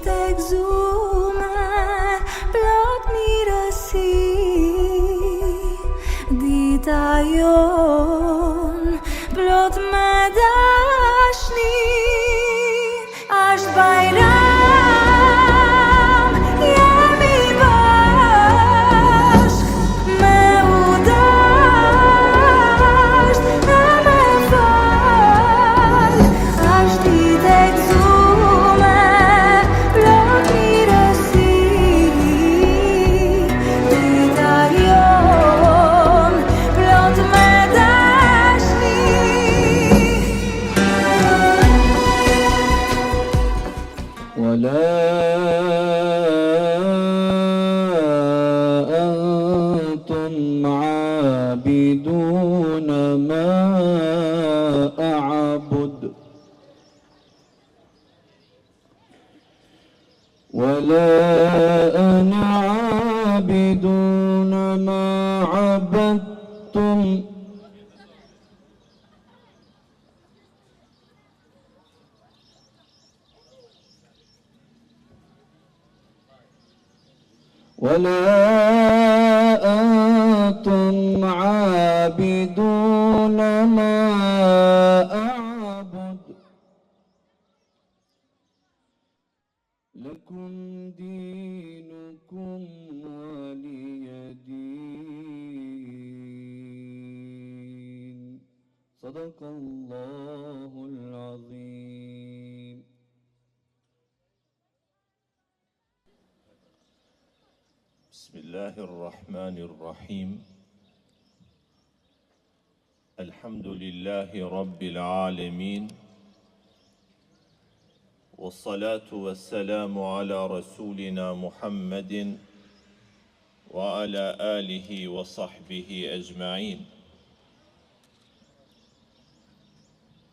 të gëzume, plot mirësi, dita jon, plot me dashni, është Bajram. ولا أنا عابد ما عبدتم ولا أنتم عابدون ما أعبد لكم دينكم ولي دين صدق الله العظيم. بسم الله الرحمن الرحيم. الحمد لله رب العالمين، والصلاة والسلام على رسولنا محمد وعلى آله وصحبه أجمعين.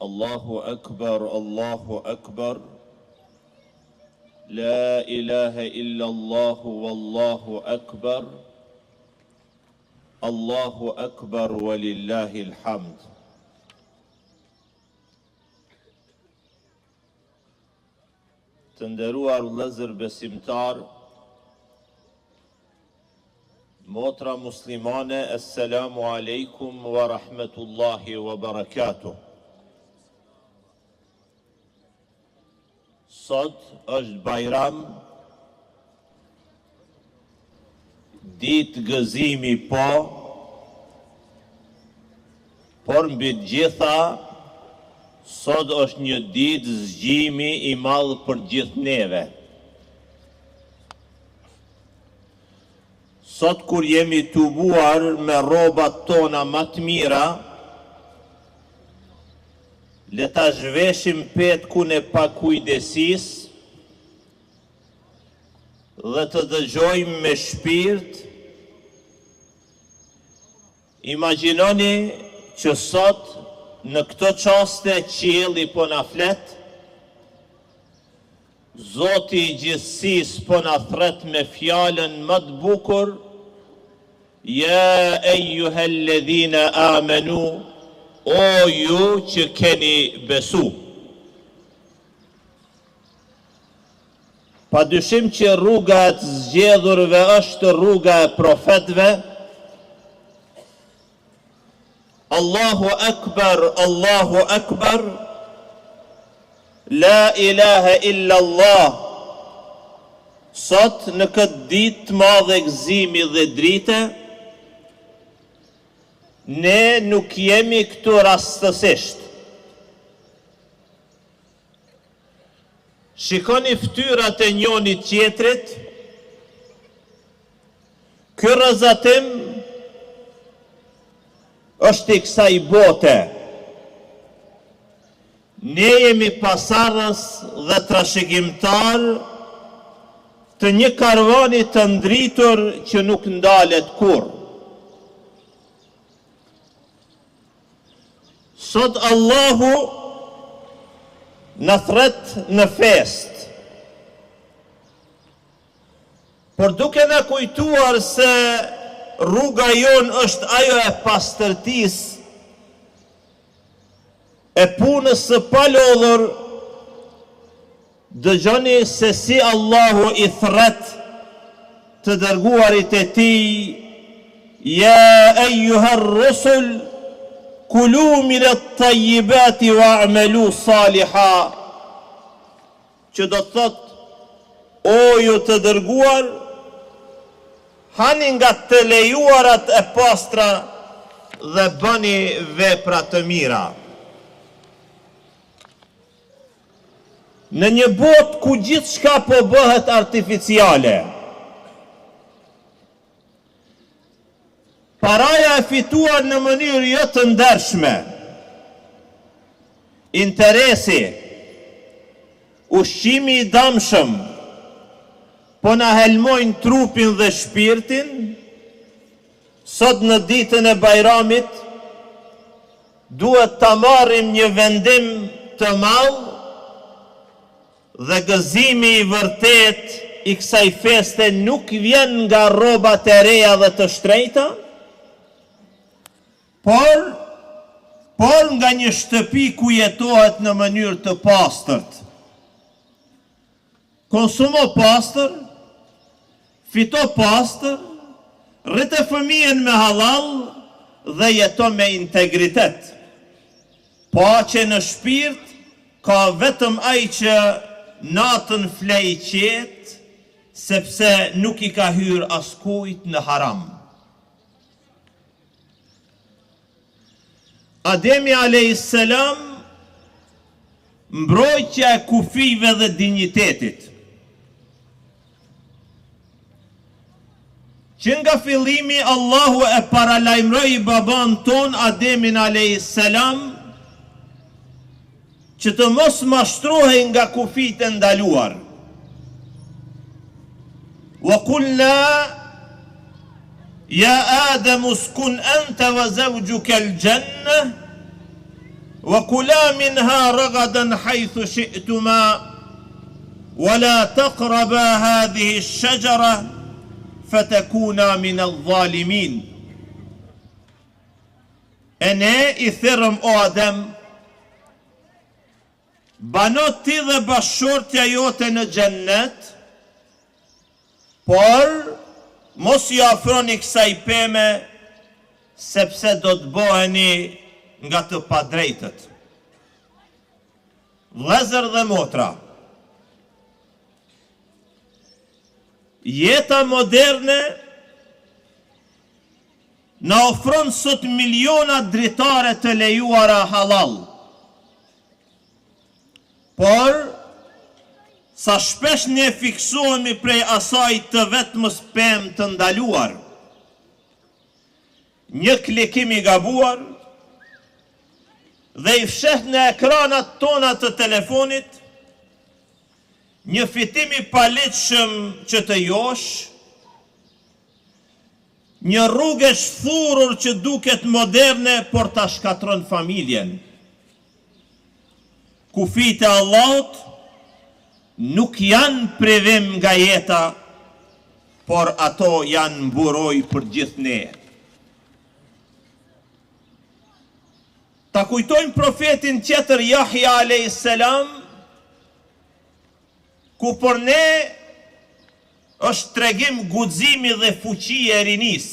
الله أكبر الله أكبر، لا إله إلا الله والله أكبر، الله أكبر ولله الحمد. Të nderuar vëllezër besimtar, motra muslimane, assalamu alaikum wa rahmetullahi wa barakatuh. Sot është Bajram, ditë gëzimi por mbi të gjitha, sot është një ditë zgjimi i madh për gjithë neve. Sot kur jemi tubuar me rrobat tona më të mira, le ta zhveshim petkun e pakujdesisë dhe të dëgjojmë me shpirt. Imagjinoni që sot në këto qaste qielli po na flet, Zoti i gjithësisë po na thret me fjalën më të bukur: Ja eyyuhalladhina amanu, o ju që keni besu. Padyshim që rruga e të zgjedhurve është rruga e profetëve. Allahu Akbar, Allahu Akbar, la ilaha illa Allah. Sot në këtë ditë të madhe gëzimi dhe drite, ne nuk jemi këtu rastësisht. Shikoni fytyrat e njëri tjetrit. Ky rrezatim është i kësaj bote. Ne jemi pasardhës dhe trashëgimtar të një karvani të ndritur që nuk ndalet kurrë. Sot Allahu në thret në fest, por duke në kujtuar se rruga jonë është ajo e pastërtisë, e punës së palodhur, dëgjoni se si Allahu i thret të dërguarit e tij: Ja ejuha rusul kulu min at-tayyibati wa'malu saliha, që do të thot: o ju të dërguar, hani nga të lejuarat e pastra dhe bëni vepra të mira. Në një botë ku gjithçka po bëhet artificiale, paraja e fituar në mënyrë jo të ndershme, interesi, ushqimi i damshëm, po na helmojnë trupin dhe shpirtin, sot në ditën e Bajramit duhet ta marrim një vendim të madh dhe gëzimi i vërtet i kësaj feste nuk vjen nga rrobat e reja dhe të shtrejta, por nga një shtëpi ku jetohet në mënyrë të pastërt. Konsumo pastër, fito pastër, rritë fëmijën me halal dhe jeto me integritet. Paqe në shpirt ka vetëm ai që natën flej qetë, sepse nuk i ka hyrë askujt në haram. Ademi a.s. mbrojtja e kufive dhe dinjitetit, që nga fillimi Allahu e paralajmëroi baban ton Ademin a.s. që të mos mashtrohej nga kufit e ndaluar. Wa kulna ya Adam uskun anta wa zawjuka al-janna wa kula minha ragadan haythu shi'tuma wa la taqraba hadhihi ash-shajara fatakuna min adh-dhalimin. E ne i thirrëm o Adem, bano ti dhe bashortja jote në xhennet, por mos ju afroni kësaj peme, sepse do të bëheni nga të padrejtët. Vëllezër dhe motra, jeta moderne na ofron sot miliona dritare të lejuara halal. Por, sa shpesh ne fiksohemi prej asaj të vetmës pemë të ndaluar, një klikim i gabuar, dhe i fshet në ekranat tona të telefonit, një fitim i palitshëm që të josh, një rrugë e shfurur që duket moderne, por ta shkatron familjen. Kufit e Allahut nuk janë privim nga jeta, por ato janë mburoj për gjithë ne. Ta kujtojmë profetin tjetër Jahja a.s. ku për ne është tregim guximi dhe fuqie e rinis.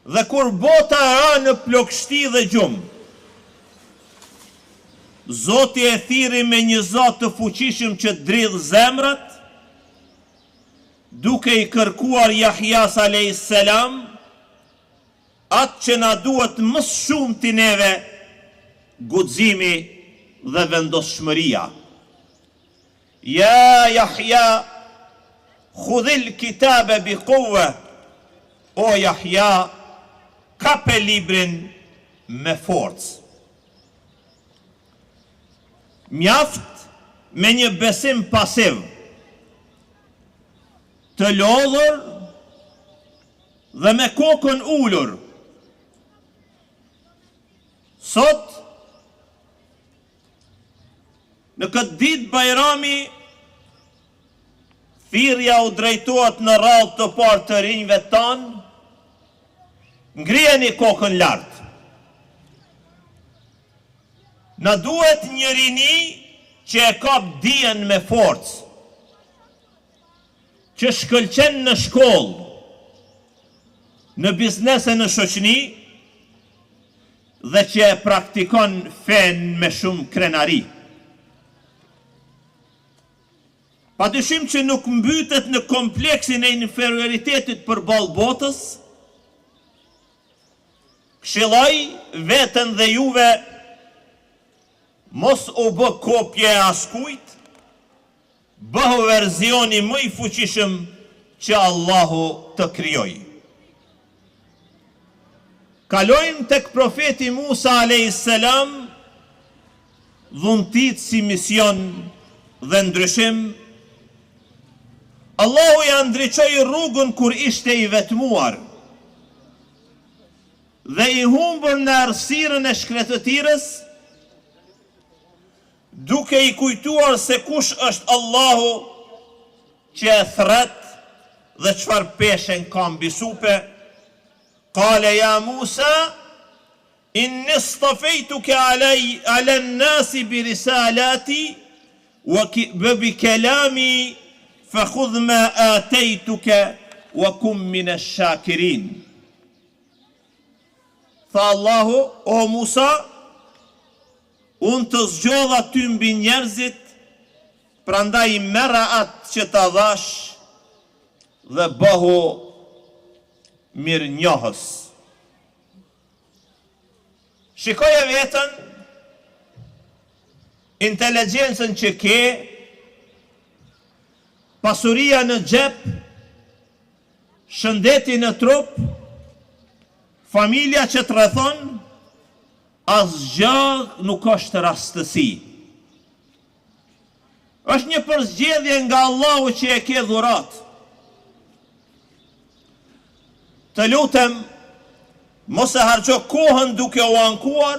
Dhe kur bota ra në plogështi dhe gjumë, Zoti e thiri me një Zot të fuqishëm që dridh zemrat, duke i kërkuar Jahjas a.s. atë që na duhet më shumë ti neve, guximi dhe vendoshmëria. Ja Jahja, khudhil kitabe bi quwwa, o Jahja, kape librin me forcë. Mjaft me një besim pasiv, të lodhur dhe me kokën ulur. Sot, në këtë ditë Bajrami, thirrja u drejtohet në radhë të parë të rinjve tanë, ngrijeni kokën lartë. Na duhet një rini që e kap dijen me forcë, që shkëlqen në shkollë, në biznese, në shoqëni, dhe që e praktikon fen me shumë krenari. Padyshim që nuk mbytet në kompleksin e inferioritetit përballë botës. Këshilloj veten dhe juve mos u bë kopje e askujt, bëhu verzioni më i fuqishëm që Allahu të krijoi. Kalojmë tek profeti Musa a.s. dhuntit si mision dhe ndryshim. Allahu ja ndriçoi rrugën kur ishte i vetmuar dhe i humbur në errësirën e shkretëtirës, duke i kujtuar se kush është Allahu që e thret dhe çfarë peshen ka mbi supe. Qale ja Musa, inni stafejtuke ala nnasi bi risalati wa bi kelami fa khudh ma atejtuke wa kum min ash-shakirin. Tha Allahu, o Musa, unë të zgjodha ty mbi njerëzit, prandaj merra atë që ta dhash dhe bëhu mirënjohës. Shikoje vetën, inteligjencën që ke, pasuria në xhep, shëndeti në trup, familja që të rrethon, asgjë nuk është rastësi. Është një përzgjedhje nga Allahu që e ke dhurat. Të lutem, mos e harxo kohën duke u ankuar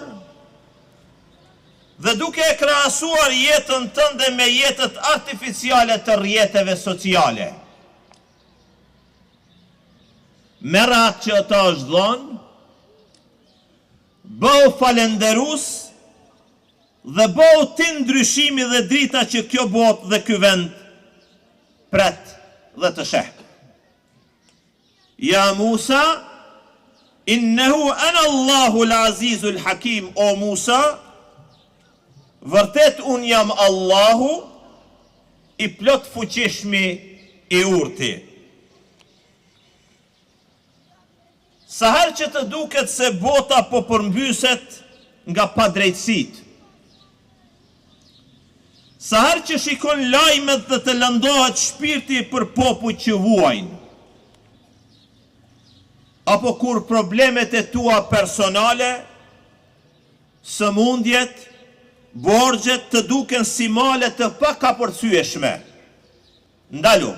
dhe duke e krahasuar jetën tënde me jetët artificiale të rrjeteve sociale. Merr atë që të është dhënë, bëu falenderus dhe bëu ti ndryshimi dhe drita që kjo botë dhe ky vend pret dhe të sheh. Ja Musa, innehu ana Allahu al-Azizu al-Hakim. O Musa, vërtet unë jam Allahu i plot fuqishmi i urti. Sa herë që të duket se bota po përmbyset nga padrejtësit, sa herë që shikon lajmet dhe të lëndohet shpirti për popujt që vuajnë, apo kur problemet e tua personale, sëmundjet, borxhet të duken si male të pakapërcyeshme, ndalu,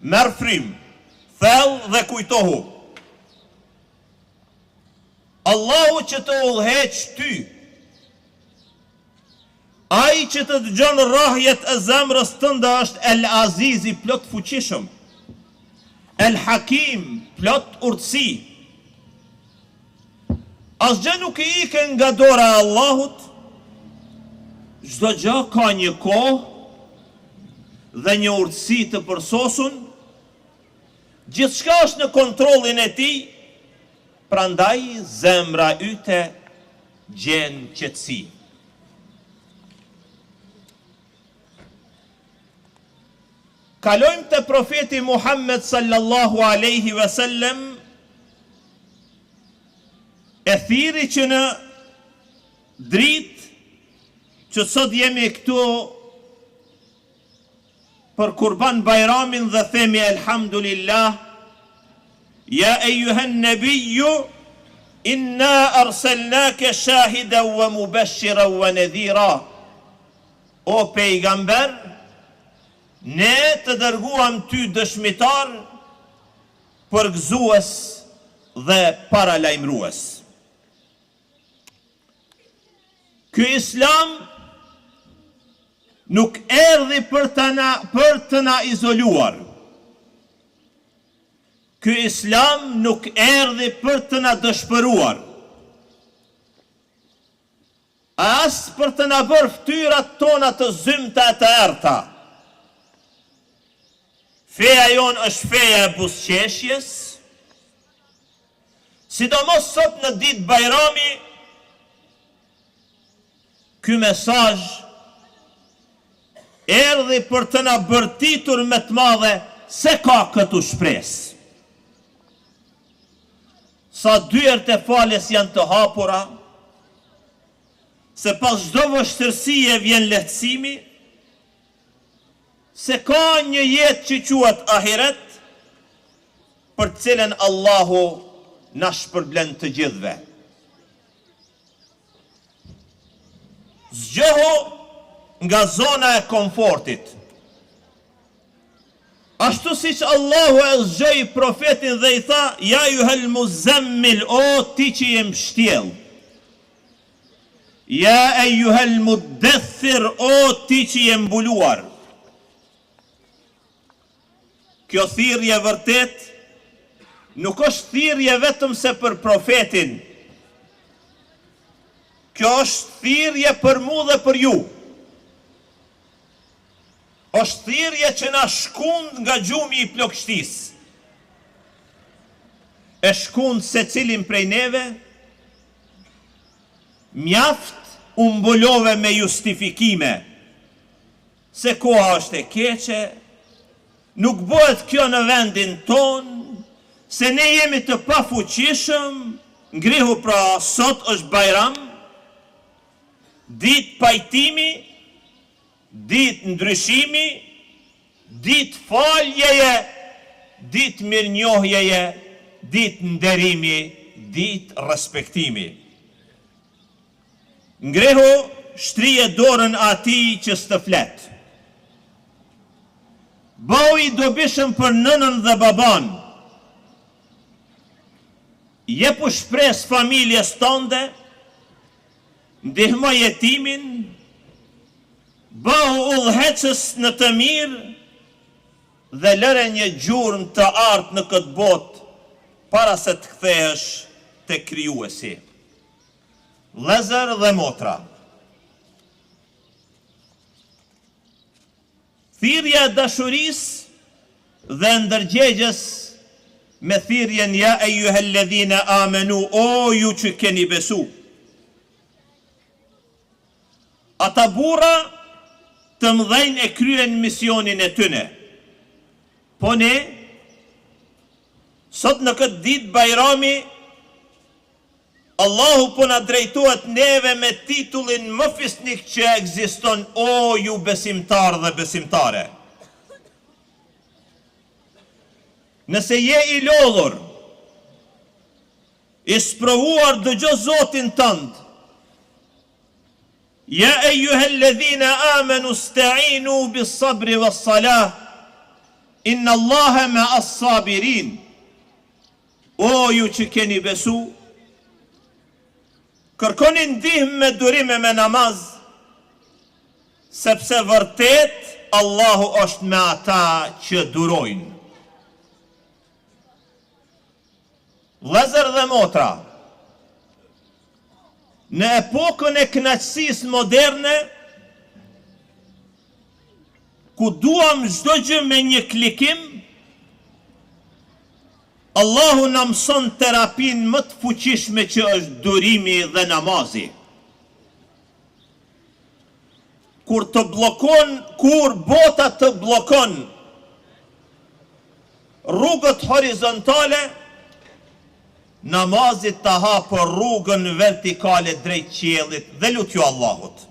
merr frym, thell dhe kujtohu. Allahu që të udhëheq ty, ai që të dëgjon rrahjet e zemrës tënde është El Aziz i plot fuqishëm, El Hakim plot urtësi. Asgjë nuk i ikën nga dora e Allahut, çdo gjë ka një kohë dhe një urtësi të përsosun, gjithçka është në kontrollin e tij. Prandaj zemra yte gjen qetësi. Kalojmë te profeti Muhammed sallallahu alaihi wasallam, e thiri që në dritë që sot jemi këtu për Kurban Bajramin dhe themi elhamdulillah. Ja ejuhen nebiju, inna arselnake shahida wa mubashira wa nedhira. O pejgamber, ne të dërguam ty dëshmitar, përgëzues dhe paralajmërues. Ky Islam nuk erdhi për të na izoluar. Ky Islam nuk erdhi për të na dëshpëruar. as për të na bërë ftyrat tona të zymta e të errta. Feja jonë është feja e buzëqeshjes, sidomos sot në ditë Bajrami. Ky mesazh erdhi për të na bërtitur me të madhe se ka këtu shpresë. Sa dyert e faljes janë të hapura, se pas çdo vështirësie vjen lehtësimi, se ka një jetë që quhet ahiret, për të cilën Allahu na shpërblen të gjithëve. Zgjohu nga zona e komfortit. Ashtu siç Allahu e zgjoi profetin dhe i tha: "Ja yuhal muzammil, o ti që je mbështjell. Ja ejuhel muddathir, o ti që je mbuluar." Kjo thirrje vërtet nuk është thirrje vetëm se për profetin. Kjo është thirrje për mu dhe për ju. Është thirrje që na shkund nga gjumi i plogështisë. E shkund secilin prej neve, mjaft u mbulove me justifikime se koha është e keqe, nuk bëhet kjo në vendin ton, se ne jemi të pafuqishëm, ngrihu pra sot është Bajram, ditë pajtimi, ditë ndryshimi, ditë faljeje, ditë mirënjohjeje, ditë nderimi, ditë respektimi. Ngrehu, shtrije dorën atij që s'të flet. Bëu i dobishëm për nënën dhe baban. Jepu shpresë familjes tënde, ndihmo jetimin, bëhu udhëheqës në të mirë dhe lëre një gjurmë të artë në këtë botë para se të kthehesh te krijuesi. Vëllezër dhe motra, thirrja e dashurisë dhe ndërgjegjes me thirrjen ja ejuhalladhina amanu, o ju që keni besu. Ata burra të mëdhenj e kryen misionin e tyne. Po ne, sot në këtë ditë Bajrami, Allahu po na drejtohet neve me titullin më fisnik që ekziston, o ju besimtar dhe besimtare. Nëse je i lodhur, i sprovuar, dëgjo Zotin tënd. Ja ejuhalladhina amanu sta'inu bis sabri was salah, inna Allaha ma'as sabirin. O ju që keni besu, kërkoni ndihmë me durime me namaz, sepse vërtet Allahu është me ata që durojnë. Vëllezër dhe motra, në epokën e kënaqësisë moderne, ku duam çdo gjë me një klikim, Allahu na mëson terapin më të fuqishme që është durimi dhe namazi. Kur bota të bllokon rrugët horizontale, namazit të hapë rrugën vertikale drejt qiellit dhe lutju Allahut.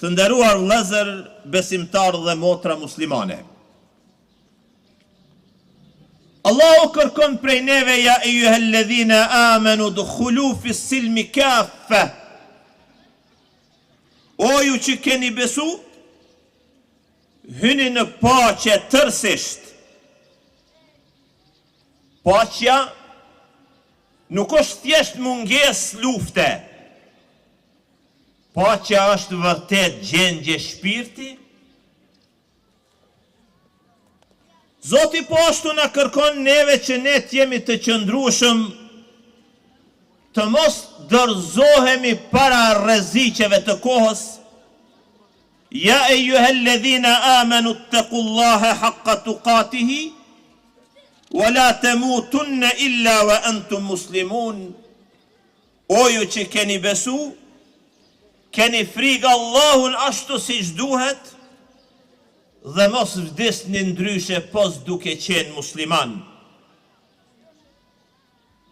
Të nderuar vëllezër, besimtar dhe motra muslimane, Allahu kërkon prej neve ja ejuhalladhina amanu dukhulu fi silmi kaffa. O ju që keni besu, hyni në paqe tërësisht. Paqja nuk është thjesht mungesë lufte. Paqja është vërtet gjendje shpirti. Zoti po ashtu na kërkon neve që ne t'jemi të qëndrueshëm të mos dorëzohemi para rreziqeve të kohës. Ja eyyuhalladhina amanu ittaqullaha haqqa tuqatihi wa la tamutunna illa wa antum muslimun. O ju që keni besu, keni frikë Allahun ashtu siç duhet, dhe mos vdesni ndryshe pos duke qenë musliman.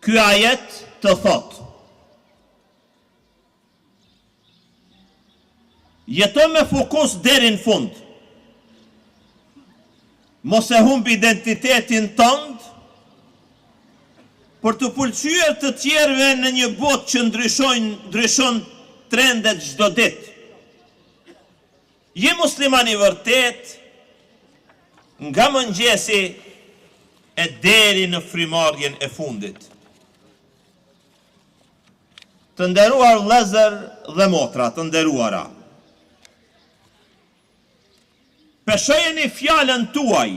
Ky ajet të thot: jeto me fokus deri në fund. Mos e humb identitetin tënd për të pëlqyer të tjerëve në një botë që ndryshon trendet çdo ditë. Je musliman i vërtet nga mëngjesi e deri në frymarrjen e fundit. Të nderuar vëllezër dhe motra, të nderuara, peshojeni fjalën tuaj,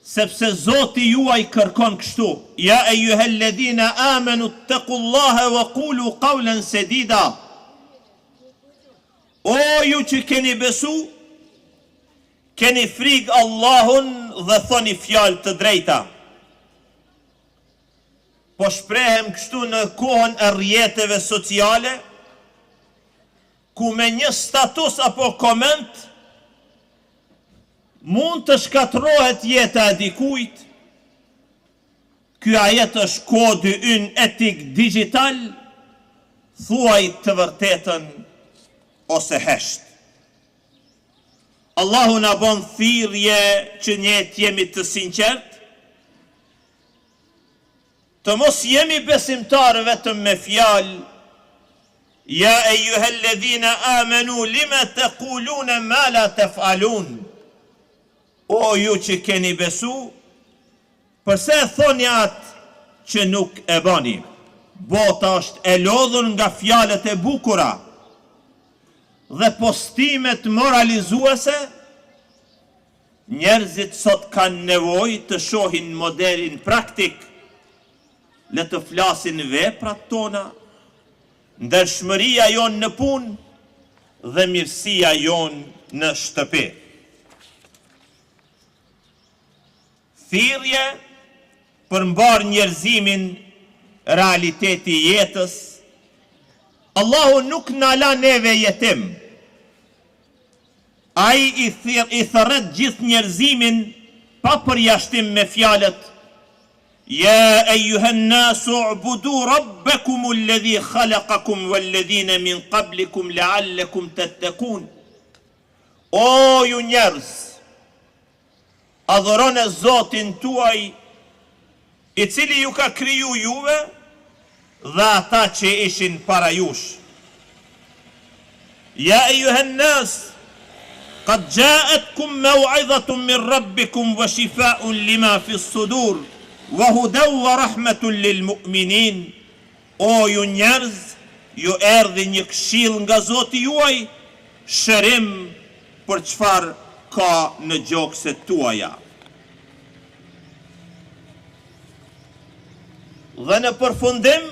sepse Zoti juaj kërkon kështu: ja eyyuhalladhina amanu ittaqullaha wa qulu qawlan sadida. O ju që keni besu, keni frikë Allahun dhe thoni fjalë të drejta. Po shprehem kështu në kohën e rrjeteve sociale, ku me një status apo koment mund të shkatrohet jeta e dikujt. Ky ajet është kodi ynë etik digital, thuaj të vërtetën ose hesht. Allahu na bën thirrje që ne të jemi të sinqert, të mos jemi besimtarë vetëm me fjalë. Ja eyyuhalladhina amanu lima taquluna ma la taf'alun. O ju që keni besu, përse thoni atë që nuk e bani? Bota është e lodhur nga fjalët e bukura dhe postimet moralizuese. Njerëzit sot kanë nevojë të shohin modelin praktik, le të flasin veprat tona, ndershmëria jon në punë dhe mirësia jon në shtëpi. Thirrje për mbar njerëzimin realiteti i jetës. Allahu nuk na la neve jetim. Ai i thërret gjithë njerëzimin pa përjashtim me fjalët: ja eyyuhan nasu u'budu rabbakum alladhi khalaqakum walladhina min qablikum la'allakum tattaqun. O ju njerëz, adhuroni Zotin tuaj, i cili ju ka kriju juve dhe ata që ishin para jush. Ja eyyuhan nas, qad ja'atkum maw'izatun min rabbikum wa shifa'un lima fi s-sudur wa hudaw wa rahmatun lil mu'minin. O ju njerëz, ju erdhi një këshill nga Zoti juaj, shërim për çfarë ka në gjokset tuaja. Dhe në përfundim,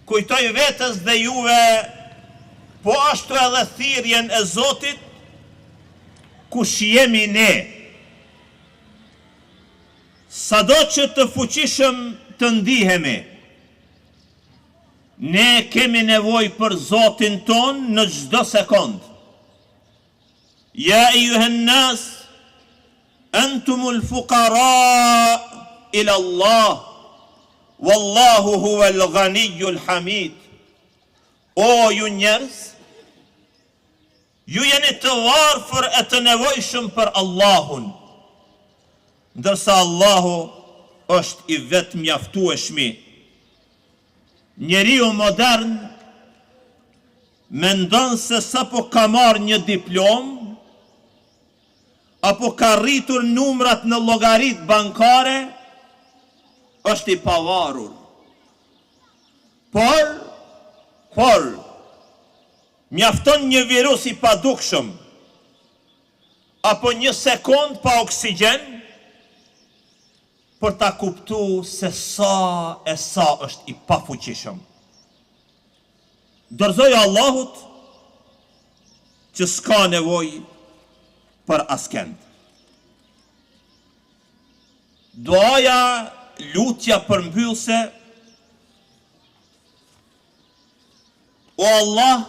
kujtoj vetës dhe juve, po ashtu edhe thirrjen e Zotit, kush jemi ne. Sado që të fuqishëm të ndihemi, ne kemi nevojë për Zotin ton në çdo sekond. Ja eyyuhan nas, antumul fuqara ila Allah, wallahu huwal ghaniyyul hamid. O ju njerëz, ju jeni të varfër e të nevojshëm për Allahun, ndërsa Allahu është i vetë mjaftueshmi. Njeriu modern mendon se sapo ka marrë një diplom apo ka rritur numrat në llogarit bankare, është i pavarur. Por mjafton një virus i padukshëm apo një sekond pa oksigjen për ta kuptu se sa është i pafuqishëm. Dorëzoj Allahut që s'ka nevoj për askend. Duaja, lutja përmbyllse: O Allah,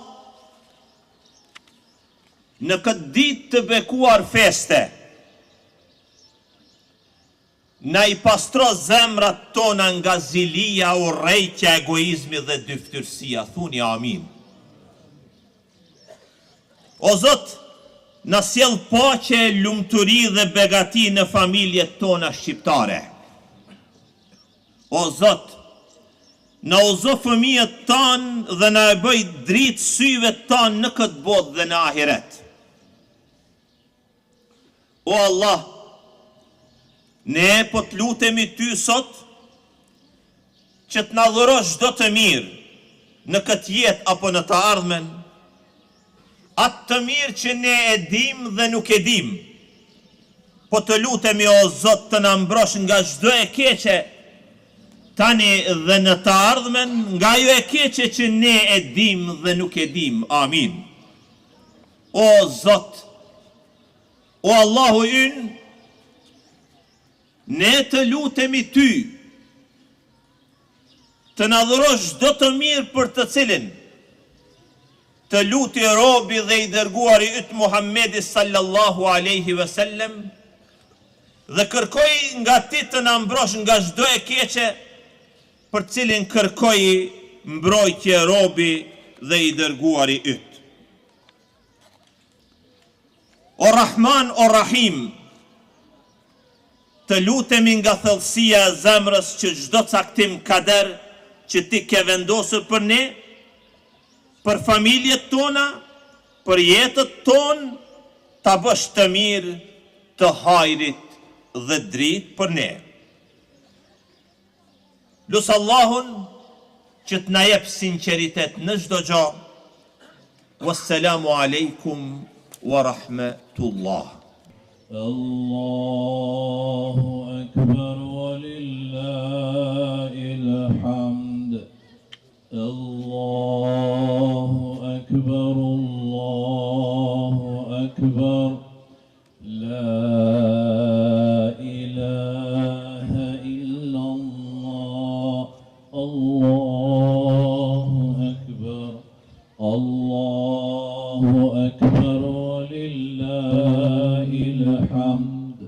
në këtë ditë të bekuar feste, na i pastro zemrat tona nga zilia, urrejtja, egoizmi dhe dyftyrsia. Thuni amin. O Zot, na sjell paqe, lumturi dhe begati në familjet tona shqiptare. O Zot, na uzo fëmijët tanë dhe na e bëj dritë syve tanë në këtë botë dhe në ahiret. O Allah, ne po të lutemi ty sot që të na dhurosh çdo të mirë në këtë jetë apo në të ardhmen, atë të mirë që ne e dim dhe nuk e dim. Po të lutemi o Zot të na mbrosh nga çdo e keqe tani dhe në të ardhmen, nga jo e keqe që ne e dim dhe nuk e dim. Amin. O Zot, o Allahu ynë, ne të lutemi ty të na dhurosh çdo të mirë për të cilin të luti robi dhe i dërguari yt Muhammedi sallallahu alaihi wasallam, dhe kërkoj nga ti të na mbrosh nga çdo e keqe për cilin kërkoj mbrojtje robi dhe i dërguari yt. O Rahman, o Rahim, të lutemi nga thellësia e zemrës që çdo caktim kader që ti ke vendosur për ne, për familjet tona, për jetët tonë, ta bësh të mirë, të hajrit dhe dritë për ne. Lusë Allahun që të na jep sinqeritet në çdo gjë. Wassalamu alaikum wa rahmatullah. Allahu akbar wa lillahil hamd. Allahu akbar, Allahu akbar. La ilaha illallah. Allahu akbar. Allahu akbar wa lillahil hamd.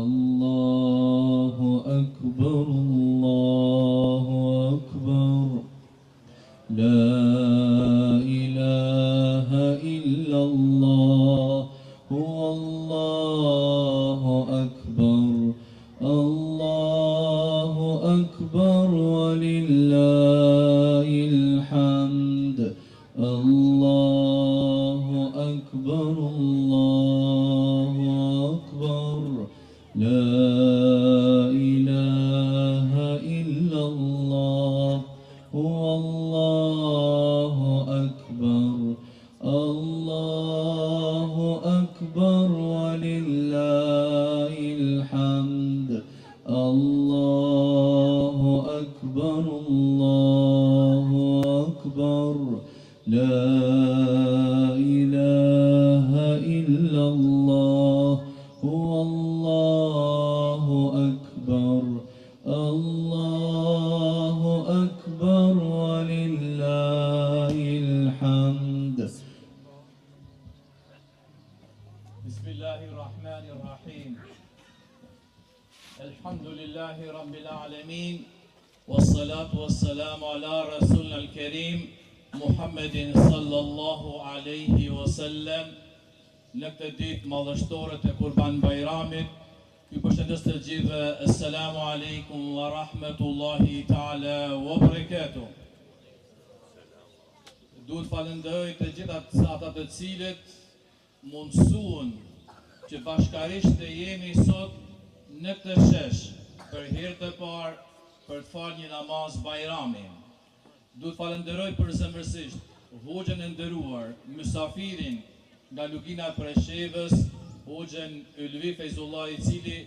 Allahu akbar, Allahu akbar. La ilaha illallah. Allahu akbar. Allahu akbar wa lillahil hamd. Allahu akbar, Allahu akbar. La ilaha illallah. Allahu akbar. Allahu akbar wa lillahil hamd. Allahu akbar, Allahu akbar. La ilaha illallah. Allahu akbar. Allahu akbar wa lillahil hamd. Bismillahirrahmanirrahim. Elhamdulillahi rabbil alamin. Wassalatu wassalamu ala rasulina al-karim Muhammedin sallallahu alaihi wasallam. Në këtë ditë madhështore të Kurban Bajramit, ju përshëndes të gjithëve. Assalamu alaikum wa rahmetullahi ta'ala wa barakatuh. Duhet falenderoj të gjithë ata të cilët mundsuan që bashkarisht të jemi sot në këtë shesh për herë të parë për të falë një namaz Bajrami. Duhet falenderoj përzemërsisht hoxhën e nderuar, mysafirin nga Lugina e Preshevës, hoxhën Ylvi Fejzullah, i cili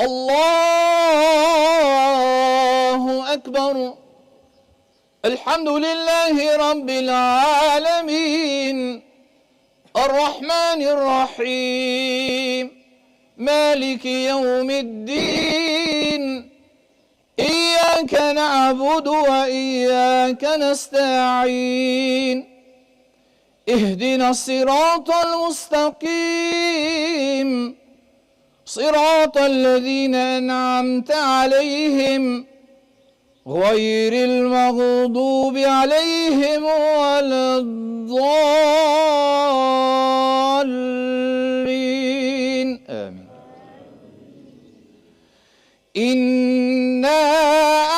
الله أكبر. الحمد لله رب العالمين الرحمن الرحيم مالك يوم الدين إياك نعبد وإياك نستعين اهدنا الصراط المستقيم صراط الذين أنعمت عليهم غير المغضوب عليهم ولا الضالين آمين. إنا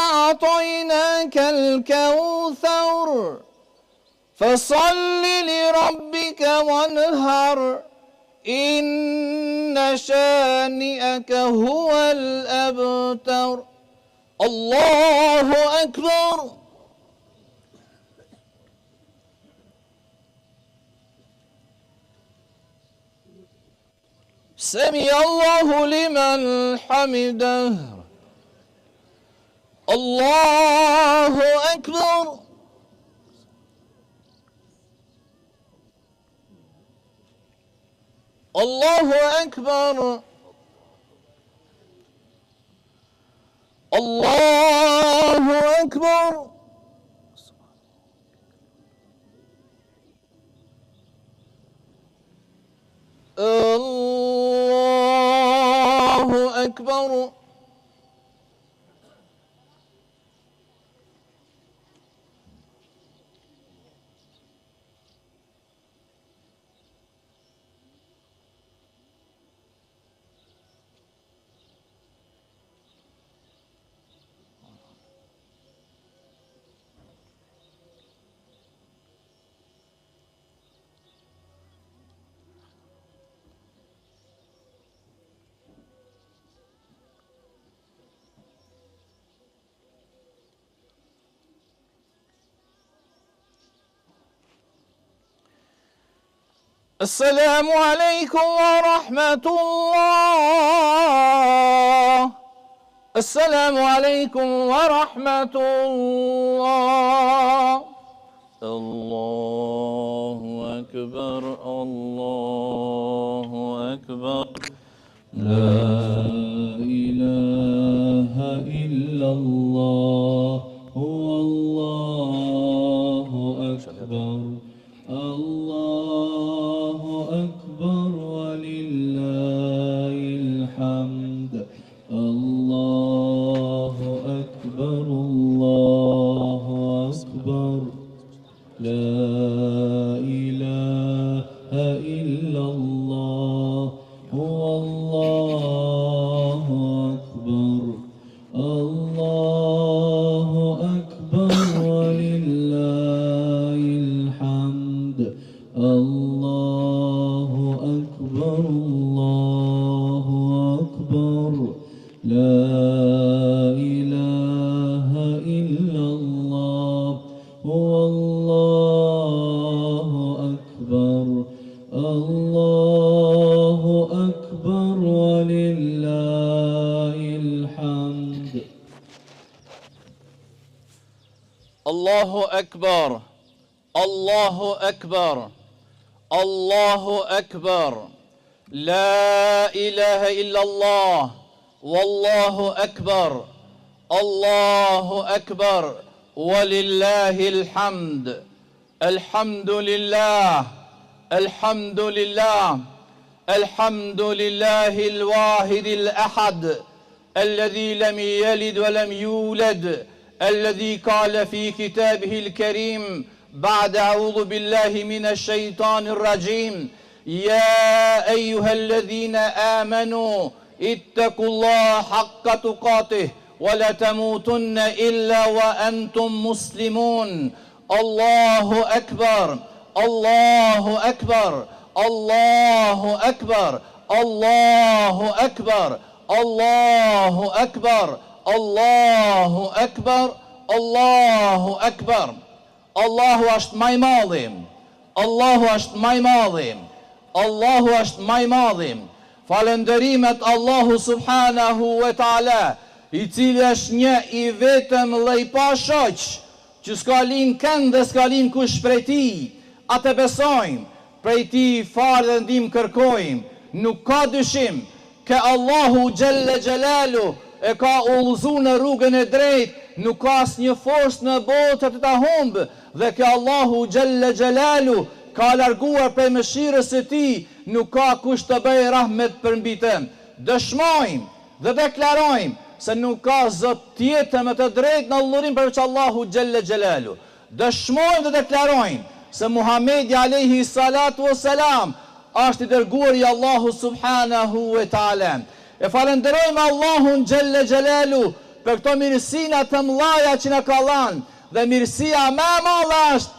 أعطيناك الكوثر فصل لربك وانهر إن شانئك هو الأبتر. الله أكبر. سمع الله لمن حمده. الله أكبر. الله أكبر. الله أكبر. الله أكبر. السلام عليكم ورحمة الله. السلام عليكم ورحمة الله. الله أكبر. الله أكبر. لا إله إلا الله هو الله أكبر. الله أكبر ولله الحمد. الله أكبر. الله أكبر. لا إله إلا الله هو الله أكبر. الله أكبر ولله الحمد. الله أكبر. الله أكبر. لا إله إلا الله هو الله أكبر. الله أكبر ولله الحمد. الله أكبر. الله أكبر. الله أكبر. لا إله إلا الله والله أكبر. الله أكبر ولله الحمد. الحمد لله. الحمد لله. الحمد لله الواحد الأحد الذي لم يلد ولم يولد، الذي قال في كتابه الكريم بعد أعوذ بالله من الشيطان الرجيم: يا أيها الذين آمنوا اتقوا الله حق تقاته ولا تموتن إلا وأنتم مسلمون. الله أكبر. الله أكبر. الله أكبر. الله أكبر. الله أكبر. الله أكبر. الله أكبر. Allahu është më i madhi. Allahu është më i madhi. Allahu është më i madhi. falënderimet Allahu subhanahu wa ta'ala, i cili është një i vetëm dhe i pashoq, që s'ka linë kënd dhe s'ka linë kush prej ti, atë besojmë, prej ti farë dhe ndim kërkojmë, nuk ka dyshim, ke Allahu gjelle gjelalu e ka ullëzu në rrugën e drejt, nuk ka as një forcë në botë të ta humbë, dhe ke Allahu gjelle gjelalu ka larguar prej mëshirës së ti, nuk ka kush të bëj rahmet për mbi të. Dëshmojmë dhe deklarojmë se nuk ka zot tjetër me të drejtë në adhurim përveç Allahu xhelle xhelalu. Dëshmojmë dhe deklarojmë se Muhamedi alayhi salatu wassalam është i dërguar i Allahu subhanahu wa taala. E falenderojmë Allahun xhelle xhelalu për këto mirësina të mëdha që na ka dhënë, dhe mirësia më e madhe është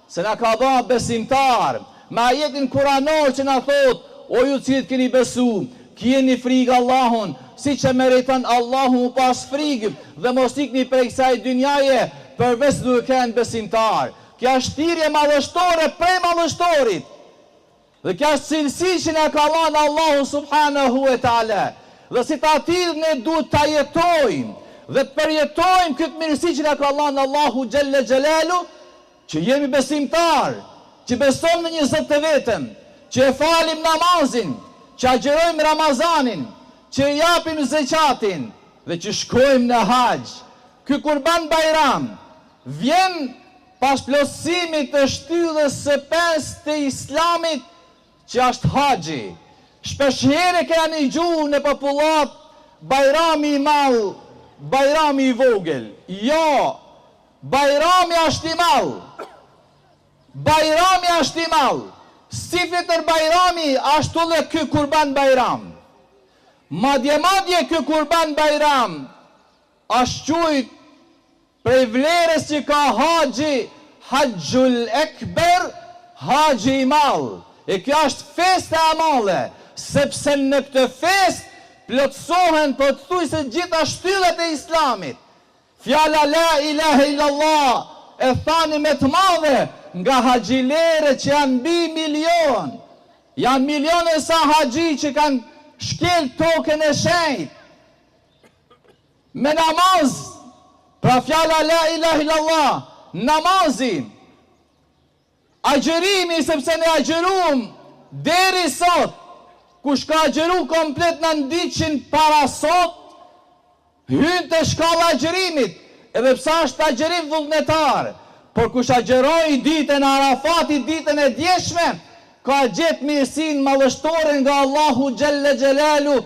se na ka dhënë besimtar. Me ajetin kuranor që na thot, o ju cilët keni besu, kjeni frikë Allahun, si që meriton Allahu pas frikë, dhe mos ikni prej kësaj dynjaje, përveç duke qenë besimtar. Kja është thirrje madhështore prej madhështorit, dhe kja është cilësi që na ka dhënë Allahu subhanahu wa taala. Dhe si ta tillë ne duhet ta jetojmë dhe të përjetojmë këtë mirësi që na ka dhënë Allahu xhelle xhelalu, që jemi besimtar, që besojmë në një Zot të vetëm, që e falim namazin, që agjerojmë Ramazanin, që japim zeqatin dhe që shkojmë në haxh. Ky Kurban Bayram vjen pas plotësimit të shtyllës së 5 të Islamit, që është haxhi. Shpeshherë keni dëgjuar në popullat Bajrami i madh, Bajrami i vogël. Jo, Bajrami është i madh. Bajrami është i madh. Si fitër Bajrami ashtu dhe ky Kurban Bayram. Madje ky Kurban Bayram është quajtur prej vlerës që ka haxhi, Haxhul Ekber, haxhi i madh. E kjo është festa e madhe, sepse në këtë festë plotësohen pothuajse gjitha shtyllat e Islamit. Fjala la ilaha illallah e thani me të madhe nga haxhilere që janë mbi milion. Janë milione sa haxhi që kanë shkel tokën e shenjtë. Me namaz, pra fjala la ilaha illallah, namazin, agjerimi, sepse ne agjeruam deri sot, kush ka agjeru komplet në ndiqin para sot, hyn të shkalla agjerimit, edhe psa është agjerim vullnetar, por kush agjeroi ditën e Arafatit, ditën e djeshme, ka gjetë mirësinë madhështore nga Allahu xhelle xhelalu,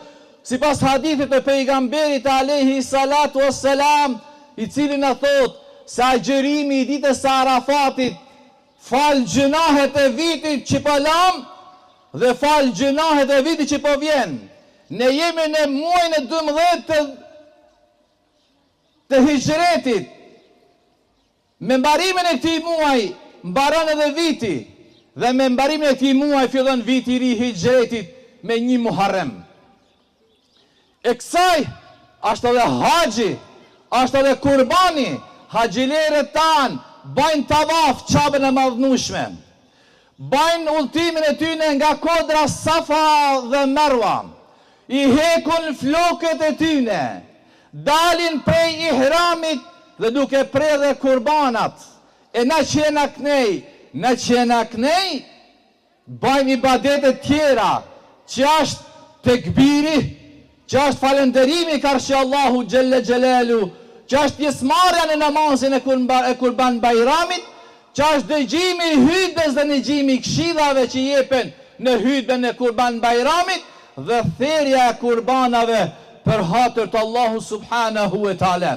sipas hadithit të pejgamberit alayhi salatu wassalam, i cili na thot se agjerimi i ditës së Arafatit fal gjunahet e vitit që po lam dhe fal gjunahet e vitit që po vjen. Ne jemi në muajin e 12 të hijretit. Me mbarimin e këtij muaji mbaron edhe viti, dhe me mbarimin e këtij muaji fillon viti i ri i hijretit me 1 Muharrem. E kësaj është edhe haxhi, është edhe kurbani. Haxhilerët tanë bajnë tavaf Qabën e madhnueshme, bajnë udhtimin e tyre nga kodra Safa dhe Marwa, i hekun flokët e tyre, dalin prej ihramit dhe duke prerë kurbanat. E na që jena knej, bajnë ibadetet tjera, që është tekbiri, që është falenderimi karshi Allahu xhelle xhelalu, që është pjesëmarrja në namazin e Kurban Bayramit, që është dëgjimi i hutbes dhe dëgjimi i këshillave që jepen në hutben e Kurban Bayramit, dhe therrja e kurbanave për hatër të Allahu subhanahu wa taala.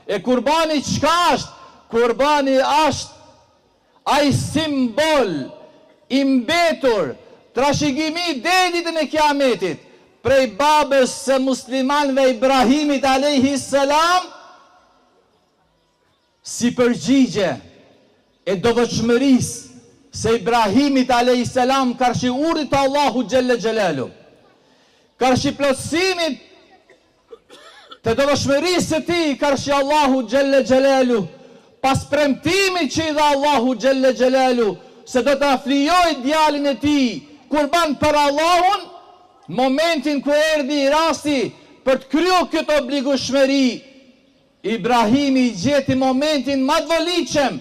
E kurbani çka është? Kurbani është ai simbol i mbetur, trashëgimi deri ditën e Kiametit, prej babës së muslimanëve Ibrahimit alayhi salam, si përgjigje e dovëshmërisë se Ibrahimit alayhi salam karshi urdhit të Allahu xhelle xhelalu, karshi plotësimit të dovëshmërisë së tij karshi Allahu xhelle xhelalu, pas premtimit që i dha Allahu xhelle xhelalu se do ta flijoj djalin e tij kurban për Allahun, në momentin ku erdhi rasti për të kryer këtë obligueshmëri, Ibrahimi gjeti momentin më të voliçëm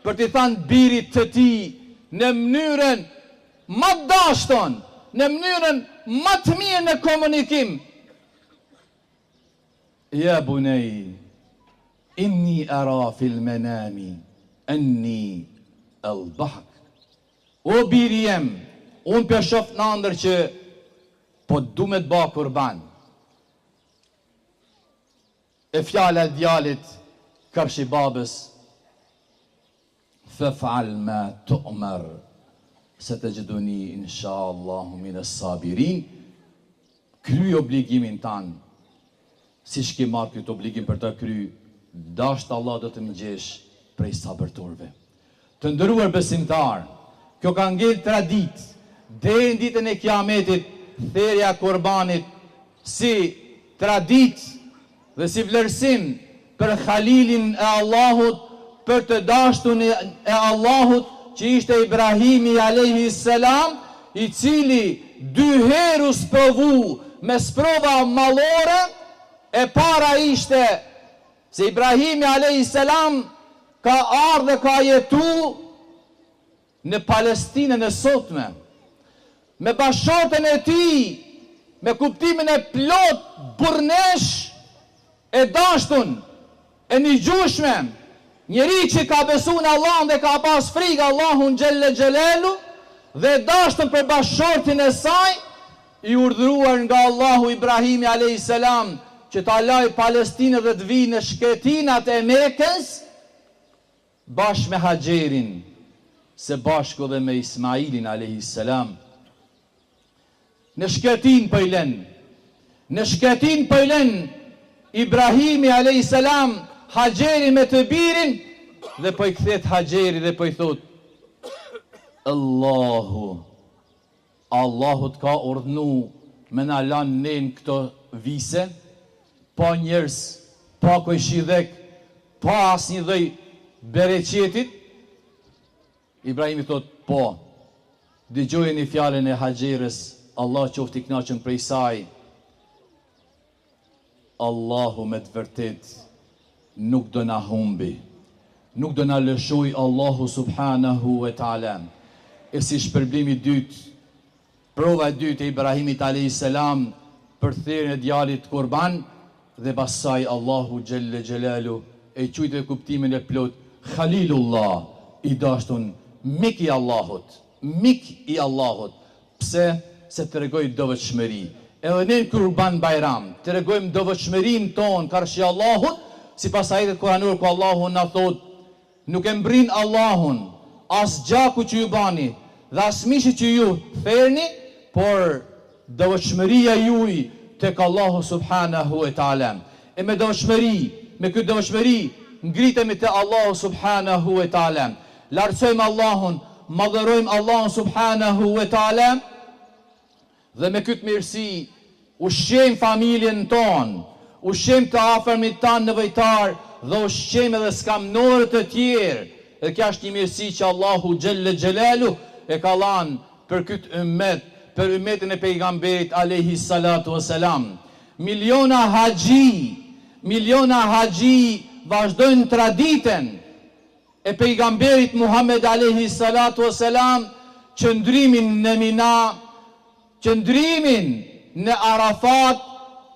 për t'i thënë birit të tij në mënyrën më të dashton, në mënyrën më të mirë në komunikim: Ja bunaj, inni ara fil manami anni al-bahk. O biri jem, unë për shof në ndër që po du me të ba kurban. E fjala e djalit kërshi babës: fa'al ma tu'mar satajiduni inshallahu min as-sabirin. Kry obligimin tanë, si shke marrë këtë obligim për të kry, dashtë Allah do të më gjesh prej sabërtorve. Të ndëruar besimtar, kjo ka ngel tradit, deri në ditën e kiametit, therja kurbanit si tradit dhe si vlerësim për Khalilin e Allahut, për të dashtun e Allahut, që ishte Ibrahimi alayhi salam, i cili dy herë u sprovu me sprova mallore. E para ishte se Ibrahimi alayhi salam ka ardhur dhe ka jetu në Palestinën e sotme, me bashkëtorën e tij, me kuptimin e plot burnesh, e dashtun, e njëgjushme, njeri që ka besu në Allah dhe ka pas frikë Allahun xhelle xhelalu, dhe dashtun për bashkëtorën e saj, i urdhëruar nga Allahu Ibrahimi alayhi salam që ta laj Palestinë dhe të vijë në shketinat e Mekës, bashkë me Haxherin, se bashku dhe me Ismailin alayhi salam. Në shketin pëjlen, në shketin pëjlen Ibrahimi alayhi salam Haxheri me të birin, dhe po i kthet Haxheri dhe po i thot: Allahu të ka urdhnu me na lanë ne në këto vise, pa njerës, pa kojshidhek, pa asnjë lloj bereqetit. Ibrahimi thot: po. Dëgjojeni fjalën e Haxherës, Allah qoftë i kënaqur prej saj. Allahu me të vërtet nuk do na humbi, nuk do na lëshoj Allahu subhanahu wa taala. E si shpërblimi dytë, prova e dytë e Ibrahimit alayhis salam për thirrjen e djalit kurban, dhe pasaj Allahu xhelle xhelalu e quajtë kuptimin e plot Khalilullah, i dashtun, mik i Allahut, mik i Allahut. Pse? Se të regoj dëvëshmëri. Edhe ne në kurban bajram, të regojmë dëvëshmërin tonë karshi Allahut, si pas ajetet kuranor ku Allahu na thot: nuk e mbrin Allahun as gjaku që ju bani dhe as mishi që ju therni, por dëvëshmëria juj tek Allahu subhanahu wa taala. E me dëvëshmëri, me këtë dëvëshmëri ngritemi te Allahu subhanahu wa taala. Lartësojmë Allahun, madhërojmë Allahun subhanahu wa taala, dhe me këtë mirësi ushqejm familjen tonë, ushqejm të afërmit tanë nevojtar, dhe ushqejm edhe skamnorët të tjerë. Dhe kja është një mirësi që Allahu xhelle xhelalu e ka lanë për këtë ummet, për ummetin e pejgamberit alayhi salatu wassalam. Miliona haxhi vazhdojnë traditën e pejgamberit Muhammed alayhi salatu wassalam, qëndrimin në Mina, qëndrimin në Arafat,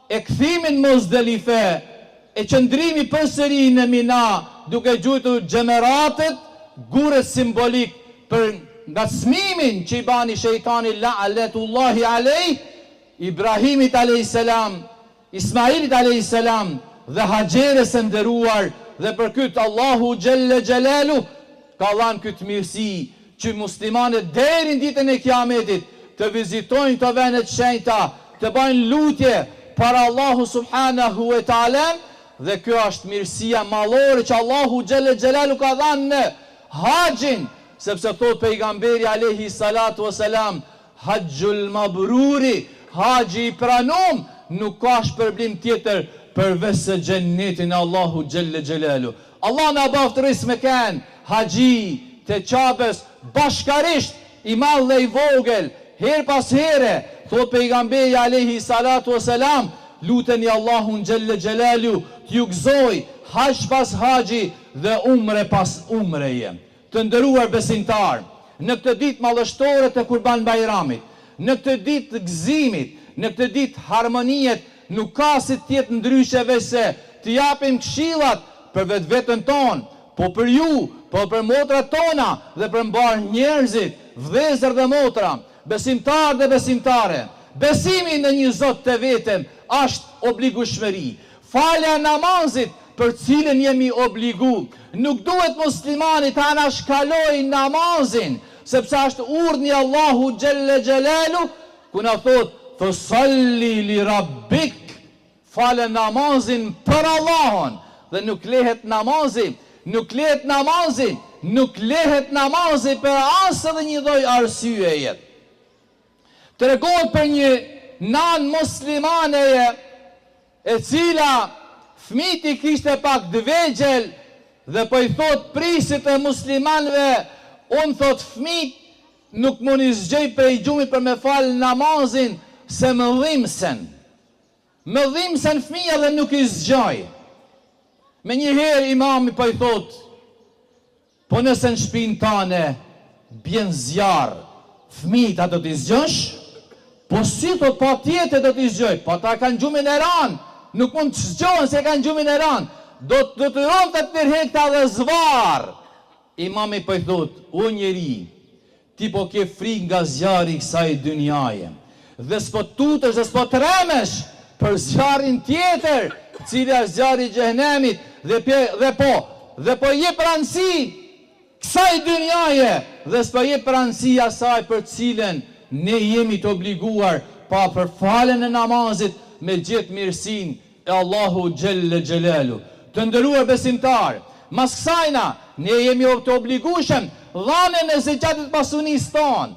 e kthimin Muzdalife, e qëndrimi përsëri në Mina, duke gjuajtur xhemeratet, gurë simbolik për ngacmimin që i bani shejtani la'aletullahi alayh, Ibrahimit alayhis salam, Ismailit alayhis salam dhe Haxherës së nderuar. Dhe për këtë Allahu xhelle xhelalu ka dhënë këtë mirësi që muslimanët deri në ditën e kiametit të vizitojnë të vendet shenjta, të bëjnë lutje para Allahu subhanahu wa taala. Dhe kjo është mirësia mallore që Allahu xhelle xhelalu ka dhënë në haxhin, sepse thot pejgamberi alayhi salatu wasalam: haxhul mabruri, haxhi i pranum, nuk ka shpërblim tjetër përveç se xhennetin e Allahu xhelle xhelalu. Allah na baftëris me kanë haxhi të Qabes bashkarisht, i madh dhe i vogël, her pas here, thot pejgamberi alayhi salatu wasalam, luteni Allahun xhelle xhelalu t'ju gëzoj haq pas haxhi dhe umre pas umreje. Të nderuar besimtar, në këtë ditë mallështore të Kurban Bajramit, në këtë ditë të gëzimit, në këtë ditë harmonijet, nuk ka si tjetë ndryshe veç se të japim këshillat për vetveten tonë, po për ju, po për motrat tona dhe për mbar njerëzit, vëllezër dhe motra, besimtar dhe besimtare. Besimi në një Zot të vetëm është obligueshmëri. Falja e namazit për cilën jemi obligu. Nuk duhet muslimani ta anashkaloj namazin, sepse është urdhni Allahu xhelle xhelalu, ku na thot fasalli li rabbik, falë namazin për Allahun, dhe nuk lehet namazi, nuk lehet namazi për asë dhe një lloj arsyeje. Tregohet për një nan muslimaneje e cila fmiti kishte pak dëvegjel dhe po i thot prisit e muslimanve, unë thot fmit nuk mund i zgjej prej gjumit për me falë namazin se më dhimsen fmija dhe nuk i zgjoj. Me njëherë imami po i thot, po nëse në shpinë tane bjen zjarë, fmit a do t'i zgjosh? Po si thot, pa tjetër do t'i zgjoj, pa ta kanë gjumin e ranë, nuk mund të zgjojnë se kanë gjumin e ranë, do të ronë të tërhekta dhe zvarë. Imami po i thot, o njeri, ti po ke frik nga zjarri kësaj dynjaje, dhe s'po tutesh dhe s'po tremesh për zjarrin tjetër, cili është zjarri i xhehenemit, dhe po jep rëndësi kësaj dynjaje, dhe s'po jep rëndësi asaj për cilën ne jemi të obliguar pa për falën e namazit me gjithë mirësinë e Allahu xhelle xhelalu. Të nderuar besimtar, mas kësajna ne jemi të obligueshëm dhënien e zakatit pasunisë tonë.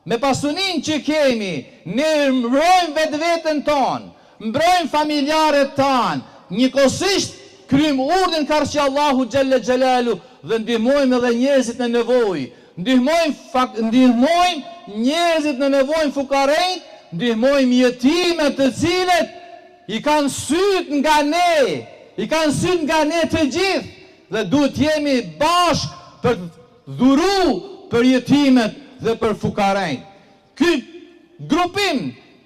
Me pasunin që kemi, ne mbrojmë vetveten tonë, mbrojmë familjarët tanë, njëkohësisht kryjmë urdhën që Allahu xhelle xhelalu dhe ndihmojmë edhe njerëzit në nevojë. Ndihmojmë njerëzit në nevojë, fukarejt, ndihmojmë jetimet të cilët i kanë syt nga ne të gjithë, dhe duhet jemi bashkë për dhuru për jetimet dhe për fukarejt. Ky grupim,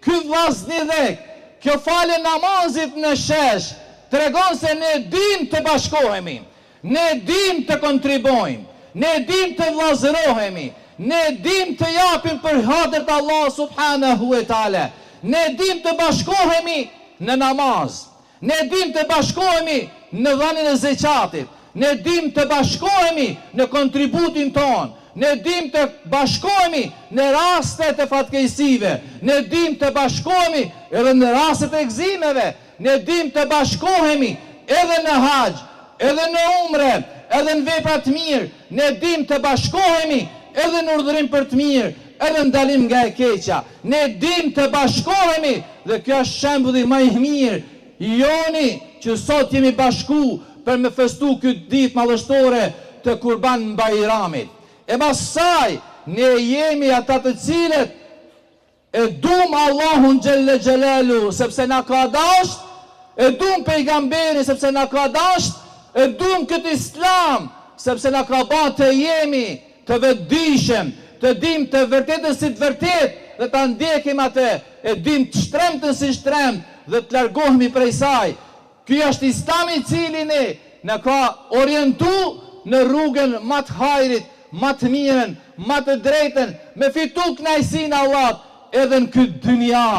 ky vllazëdhëk, kjo falë namazit në shesh, tregon se ne dim të bashkohemi, ne dim të kontribojmë, ne dim të vllazërohemi, ne dim të japim për hapet Allah subhanahu wa taala, ne dim të bashkohemi në namaz, ne dim të bashkohemi në dhënien e zakatit, ne dim të bashkohemi në kontributin ton, ne dim të bashkohemi në rastet e fatkeqësive, ne dim të bashkohemi edhe në rastet e gëzimeve, ne dim të bashkohemi edhe në haxh, edhe në umre, edhe në vepra të mirë, ne dim të bashkohemi edhe në urdhërim për të mirë, edhe në ndalim nga e keqja, ne dim të bashkohemi, dhe kjo është shembulli më i mirë i joni që sot jemi bashku për me festu këtë ditë mallështore të Kurban Bajramit. E pas saj, ne jemi ata të cilët e dum Allahun xhelle xhelalu sepse na ka dashur, e dum pejgamberin sepse na ka dashur, e dum këtë Islam sepse na ka bërë të jemi të vetëdijshëm, të dim të vërtetën si të vërtet dhe ta ndjekim atë, e dim të shtremtën si shtremt dhe të largohemi prej saj. Ky është Islami i cili ne ka orientu në rrugën më të hajrit, më të mirën, më të drejtën, me fitu kënaqësinë e Allahut edhe në këtë dynja,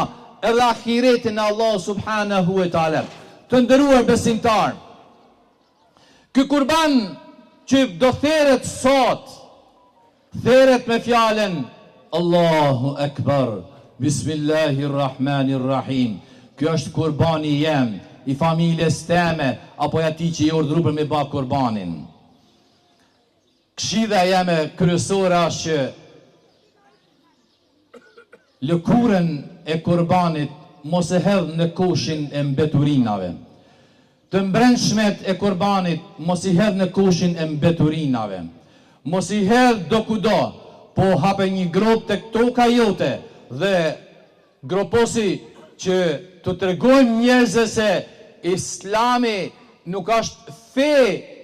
edhe ahiretin e Allah subhanahu wa taala. Të nderuar besimtar, ky kurban që do theret sot, theret me fjalën Allahu Akbar, Bismillahirrahmanirrahim. Kjo është kurbani jem, i familjes teme, apo i atij që i urdhëru për me bë kurbanin. Këshilla jeme kryesore është që lëkurën e kurbanit mos e hedh në kushin e mbeturinave. Të mbrëmshmet e kurbanit mos i hedh në kushin e mbeturinave. Mos i hedh do kudo, po hape një grop tek toka jote dhe groposi që të tregojmë njerëzve se Islami nuk është fe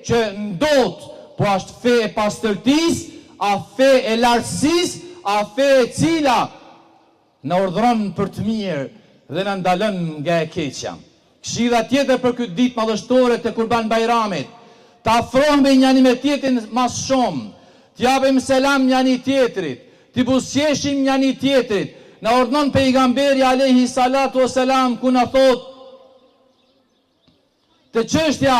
që ndot, po është fe e pastërtisë, a fe e lartësisë, a fe e cila në urdhëron për të mirë dhe në ndalën nga e keqja. Këshilla tjetër për këtë ditë madhështore të Kurban Bajramit, të afrohemi njëri me tjetrin mas shumë, të japim selam njëri tjetrit, të buzëqeshim njëri tjetrit. Në urdhënon pejgamberi alayhi salatu wasalam ku na thot të çështja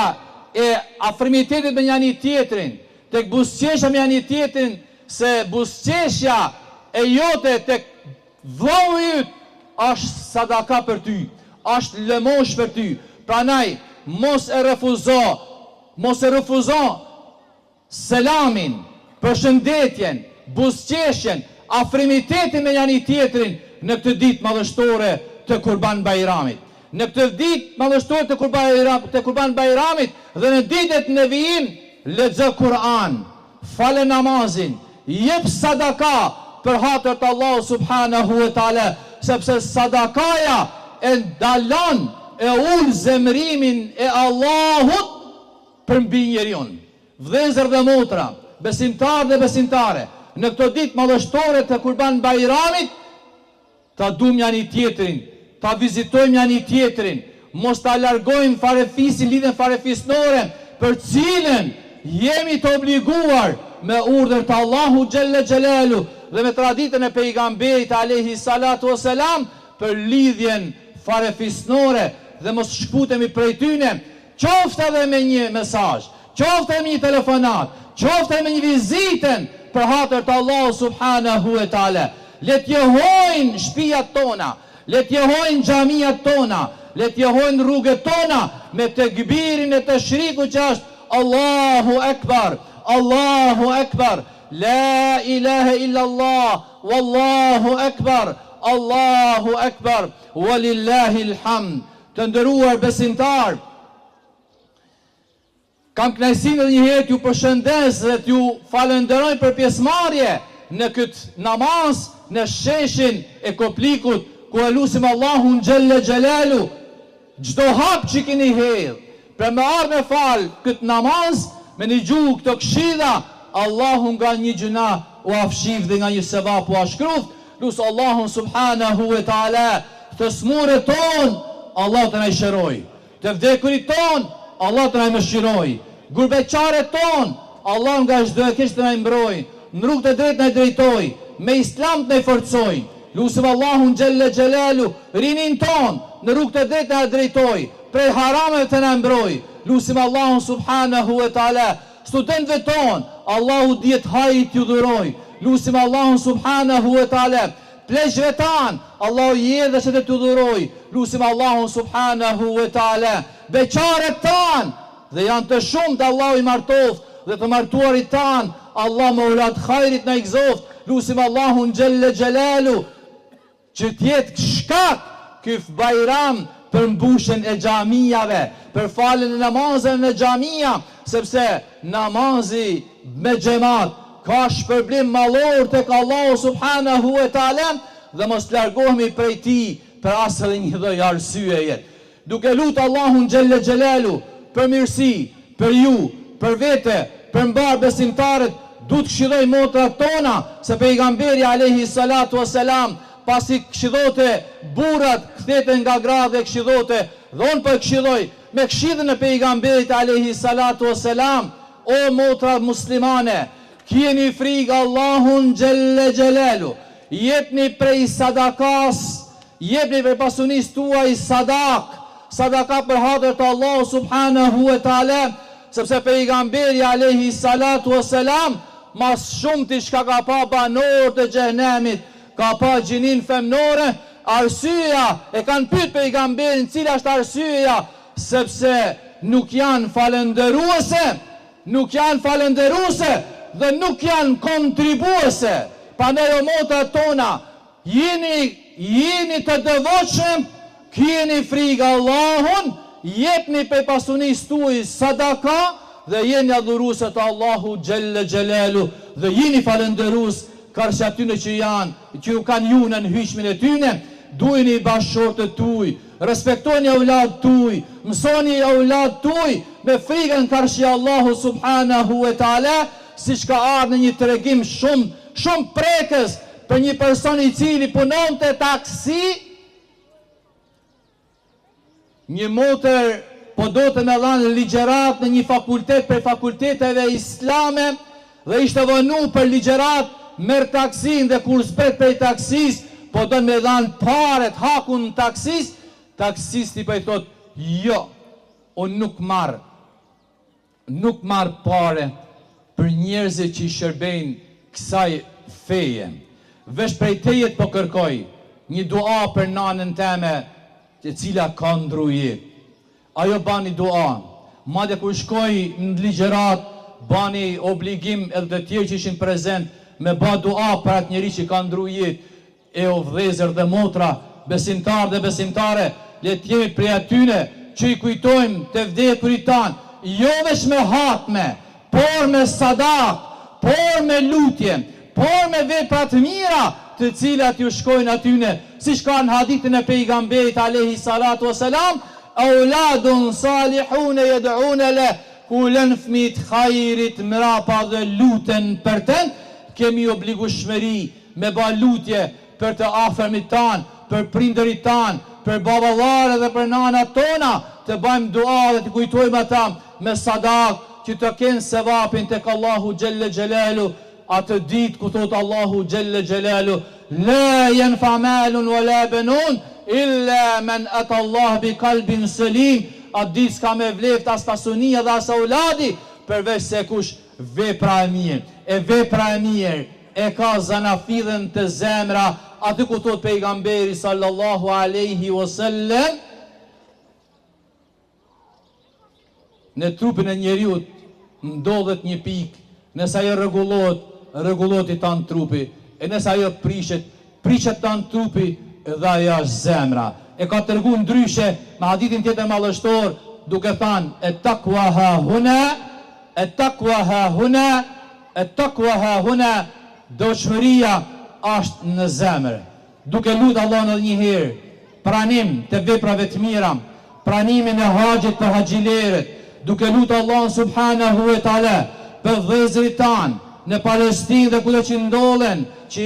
e afrimitetit me njëri tjetrin, tek buzëqeshja me njëri tjetrin, se buzëqeshja e jote tek vllau yt është sadaka për ty, është lëmosh për ty. Prandaj mos e refuzo selamin, përshëndetjen, buzëqeshjen, afrimitetin me njëri tjetrin në këtë ditë madhështore të Kurban Bajramit. Në këtë ditë madhështore të Kurban Bajramit dhe në ditët në vijim, lexo Kur'an, fale namazin, jep sadaka për hatër të Allahu subhanahu wa taala, sepse sadakaja e ndalon e ul zemrimin e Allahut për mbi njeriun. Vëllezër dhe motra, besimtar dhe besimtare, në këto ditë madhështore të Kurban Bajramit, ta duam njëri tjetrin, ta vizitojmë njëri tjetrin, mos ta largojmë farefisin, lidhen farefisnore, për cilën jemi të obliguar me urdhër të Allahu Gjelle Gjelalu dhe me traditën e pejgamberit alayhi salatu wasalam për lidhjen farefisnore dhe mos shkputemi prej tyne, qoftë edhe me një mesazh, qoftë me një telefonat, qoftë me një vizitën për hatër të Allahu subhanahu wa taala. Le të jehojnë shtëpiat tona, le të jehojnë xhamiat tona, le të jehojnë rrugët tona me tekbirin e tashrikut që është Allahu Akbar, Allahu Akbar, la ilaha illa Allah, wallahu akbar, Allahu Akbar, walillahi alhamd. Të nderuar besimtar, kam kënaqësinë edhe një herë t'ju përshëndes dhe t'ju falenderoj për pjesëmarrje në këtë namaz në sheshin e Koplikut, ku e lutim Allahun Gjelle Gjelalu çdo hap që keni hedhë për me ardhë me fal këtë namaz me një gjuhë këto këshilla, Allahun nga një gjuna u afshiv dhe nga një sevap u ashkruft. Lusë Allahun subhanahu wa taala të smurët ton Allah të na i shëroj, të vdekurit ton Allah të na i mëshiroj, gurbeqaret ton Allah nga çdo e keq të na i mbroj, në rrugë të drejtë na i drejtoj, me islam të na i forcoj. Lusim Allahun Gjelle Gjelalu rinin ton në rrugë të drejtë na i drejtoj, prej harameve të na mbroj. Lusim Allahun subhanahu wa taala studentëve ton Allahu diet hajit ju dhuroj. Lusim Allahun subhanahu wa taala pleqëve tan Allahu jedhe që të të dhuroj. Lusim Allahun subhanahu wa taala beqaret tan, dhe janë të shumë të Allahu i martoft, dhe të martuarit tan Allah më ulat hajrit në i gzoft. Lusim Allahun Gjelle Gjelalu që tjetë shkak këf Bajram për mbushën e xhamijave, për faljen e namazeve në xhamia, sepse namazi me xhamat ka shpërblim mallor tek Allahu subhanahu wa taala dhe mos largohemi prej tij për asnjë një lloj arsyeje. Duke lutur Allahun Gjelle Gjelalu për mirësi, për ju, për vete, për mbar besimtarët, du të këshilloj motrat tona, se pejgamberi alayhi salatu wasalam pasi këshillote burrat ktheten nga gra dhe këshillote, dhe unë për këshilloj me këshillën e pejgamberit alayhi salatu wasalam, o motra muslimane, kjeni frikë Allahun Gjelle Gjelalu, jepni prej sadakas, jepni prej pasunisë tuaj sadaka për hatër të Allahu subhanahu wa taala, sepse pejgamberi alayhi salatu wasalam mas shumë të shka ka pa banor të xhenemit, ka pa gjinin femnore. Arsyeja e kanë pyet pejgamberin cila është arsyeja, sepse nuk janë falenderuese dhe nuk janë kontribuese. Prandaj o motrat tona, jeni të devotshëm, keni frikë Allahun, jepni pe pasunisë tuaj sadaka dhe jeni adhuruese të Allahu Gjelle Gjelalu dhe jeni falenderues karshi atyne që ju kanë ju në hyjshmin e tyne. dujni bashkëshortët tuaj, respektoni auladët tuaj, mësoni auladët tuaj me frikën karshi Allahu subhanahu wa taala, siç ka ardhur në një tregim shumë prekës për një person i cili punonte taksi. Një motër po do të me dhanë ligjerat në një fakultet për fakulteteve islame dhe ishte vënu për ligjerat, merë taksin dhe kur zbret për taksis, po do me dhanë paret, hakun në taksis, taksisti për i thot, jo, unë nuk marë pare për njerëzit që i shërbejnë kësaj feje. Vesh prej tejet po kërkoj një dua për nanën teme, e cila ka ndru jetë. Ajo bani dua, madje kur shkoj në ligjerat, bani obligim edhe të tjerë që ishin prezent me ba dua për atë njeri që ka ndru jetë, e o vëllezër dhe motra, besimtar dhe besimtare, le të jemi prej atyne që i kujtojmë të vdekurit tanë, jo vesh me hatme, por me sadak, por me lutje, por me vepra të mira, të cilat ju shkojnë atyne, si shka në hadithin e pejgamberit alayhi salatu wasalam, auladun salihune yad'une le, ku lën fëmijët hajrit mrapa dhe luten për ten, kemi obligueshmëri me ba lutje për të afërmit tanë, për prindërit tanë, për baballarë dhe për nanat tona, të bajmë dua dhe të kujtojmë ata me sadak, që të kenë sevapin tek Allahu Gjelle Gjelalu, atë ditë ku thot Allahu Gjelle Gjelalu, la yanfa malun wala banun illa man ata Allah bi qalbin salim, atë ditë s'ka me vleft as pasunia dhe as auladi, përveç se kush vepra e mirë. E vepra e mirë e ka zanafidhen të zemra, aty ku thot pejgamberi sallallahu alaihi wasallam, në trupin e njeriut ndodhet një pikë, nësa ajo rregullohet i tanë trupi, e nësa ajo prishet tanë trupi dhe ajo është zemra. E ka tërgu ndryshe me hadithin tjetër mallështor, duke thanë, e takwa ha huna, e takwa ha huna, e takwa ha huna, doshmëria është në zemër. Duke lutë Allah në një herë, pranim të veprave të mira, pranimin e haxhit për haxhilerët, duke lutë Allah subhanahu wa taala për vëllezërit tanë në Palestinë dhe kudo që ndodhen, që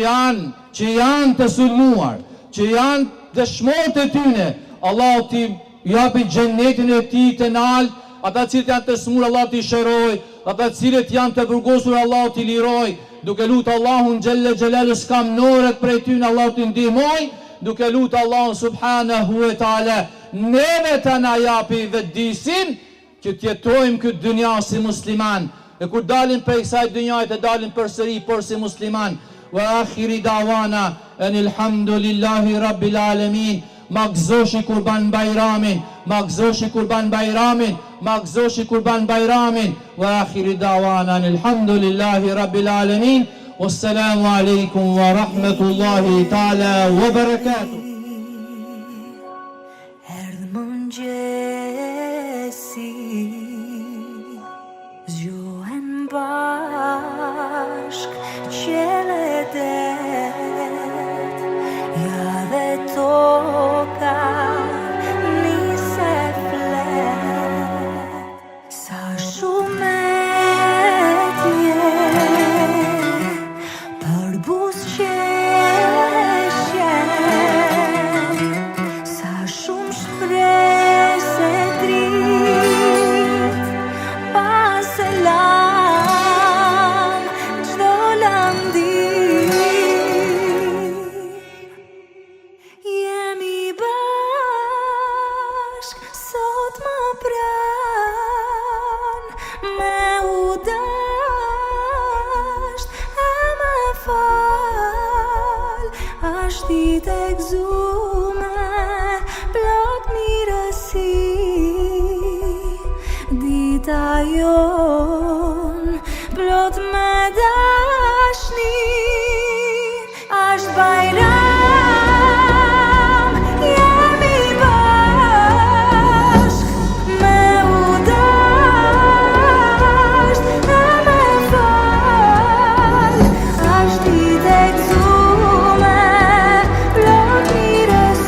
janë të sulmuar, që janë dëshmorët e tyne, Allah t'i japi xhenetin e tij të lartë, ata cilët janë të smur, Allah t'i shëroj, ata cilët janë të burgosur, Allah t'i liroj, duke lutë Allahun Gjelle Gjelalu skamnorët prej tyne, Allah t'i ndihmoj, duke lutë Allahun subhanahu wa taala neve të na japi vetdisin që t'jetojmë këtë dynja si musliman, e kur dalin për kësaj dynjaj të dalin përsëri por si musliman. Wa akhiri dawana enilhamdulillahi rabbil alamin. Magzoshi Kurban Bayramin, magzoshi Kurban Bayramin, magzoshi Kurban Bayramin. Wa akhiri dawana enilhamdulillahi rabbil alamin. Wassalamu alaikum wa rahmetullahi ta'ala wa barakatuh. Erdhë mëngjesi, zgjohen bashk qellet e ja dhe toka nise flet, sa shumë për buzëqeshjen, sa shumë shpresë e dritë, pa selam çdo landi. Jemi bashk sot më pran, me u dasht e me fal, ashtë ditë e gëzume, plot mirësi, dita jon plot me dashni, ashtë Bajram, jemi bashk, me u dasht e me fal, ashtë ditë e gëzume, plot mirësi.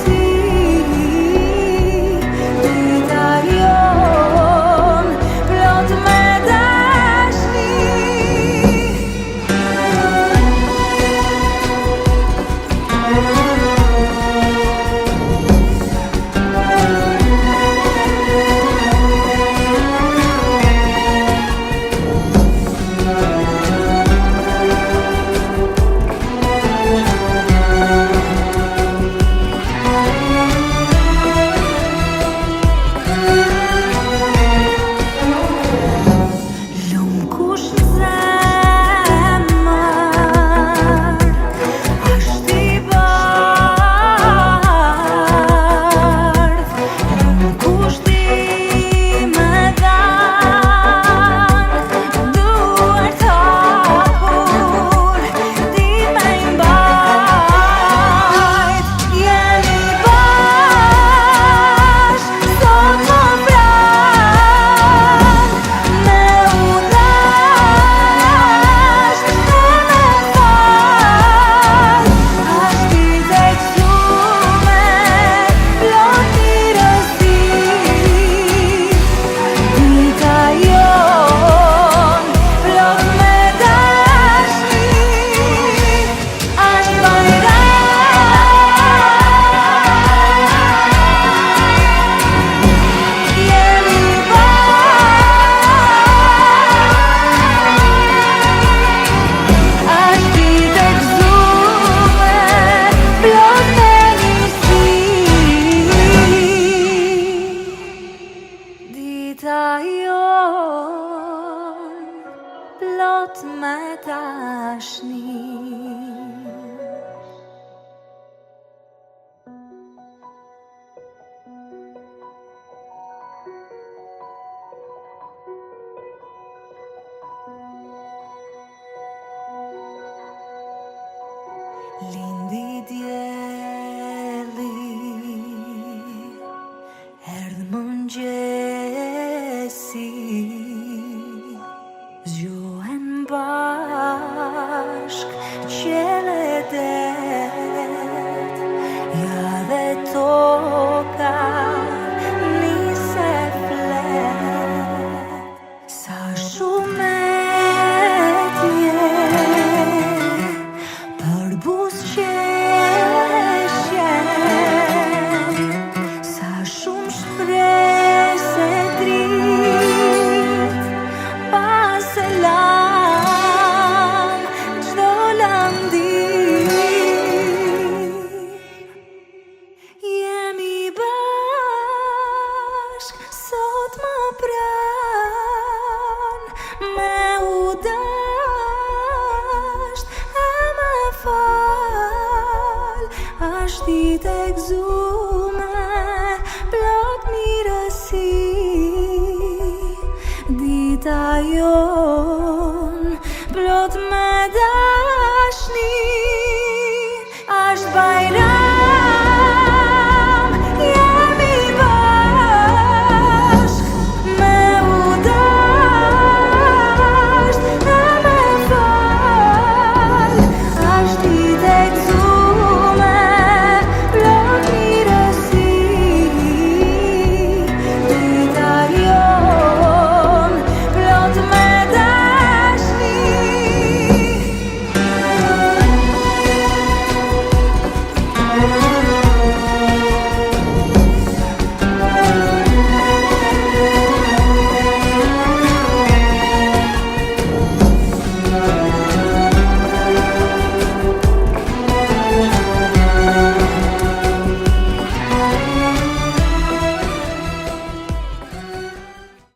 Lindi dielli, erdhë mëngjesi, zgjohen bashk qele det, ja dhe toka nise flet. Sa shumë për buzëqeshje, sa shumë shpresë dritë, pas selam çdo landi. Jemi bashk sot më pranë, me u dasht e me fal, ashtë ditë e gëzume, plot mirësi, dita jo